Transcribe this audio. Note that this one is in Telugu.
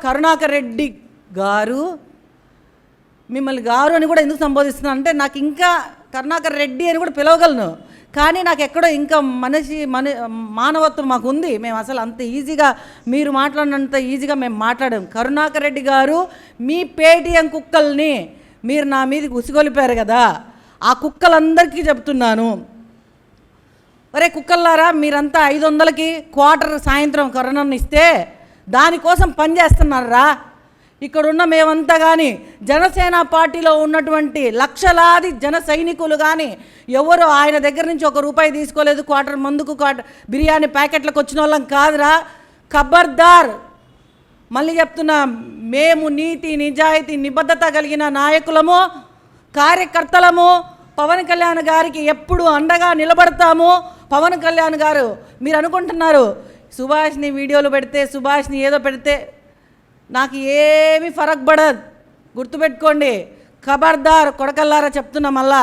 కరుణాకర్ రెడ్డి గారు మిమ్మల్ని గారు అని కూడా ఎందుకు సంబోధిస్తున్నాను అంటే నాకు ఇంకా కరుణాకర్ రెడ్డి అని కూడా పిలవగలను, కానీ నాకు ఎక్కడో ఇంకా మానవత్వం మాకు ఉంది. మేము అసలు అంత ఈజీగా మీరు మాట్లాడినంత ఈజీగా మేము మాట్లాడాం. కరుణాకర్ రెడ్డి గారు మీ పేటీఎం కుక్కల్ని మీరు నా మీదకి ఉసిగొలిపారు కదా, ఆ కుక్కలందరికీ చెప్తున్నాను, ఒరే కుక్కల్లారా మీరంతా 500కి క్వార్టర్ సాయంత్రం కరోనాను ఇస్తే దానికోసం పనిచేస్తున్నారా? ఇక్కడున్న మేమంతా కానీ జనసేన పార్టీలో ఉన్నటువంటి లక్షలాది జన సైనికులు కానీ ఎవరు ఆయన దగ్గర నుంచి ₹1 తీసుకోలేదు. క్వార్టర్ మందుకు బిర్యానీ ప్యాకెట్లకు వచ్చిన వాళ్ళం కాదురా. ఖబర్దార్, మళ్ళీ చెప్తున్నా, మేము నీతి నిజాయితీ నిబద్ధత కలిగిన నాయకులము కార్యకర్తలము. పవన్ కళ్యాణ్ గారికి ఎప్పుడు అండగా నిలబడతాము. పవన్ కళ్యాణ్ గారు మీరు అనుకుంటున్నారు సుభాష్ని వీడియోలు పెడితే సుభాష్ని ఏదో పెడితే నాకు ఏమీ ఫరక్ పడదు, గుర్తుపెట్టుకోండి. ఖబర్దార్ కొడకల్లారా చెప్తున్నా మళ్ళా.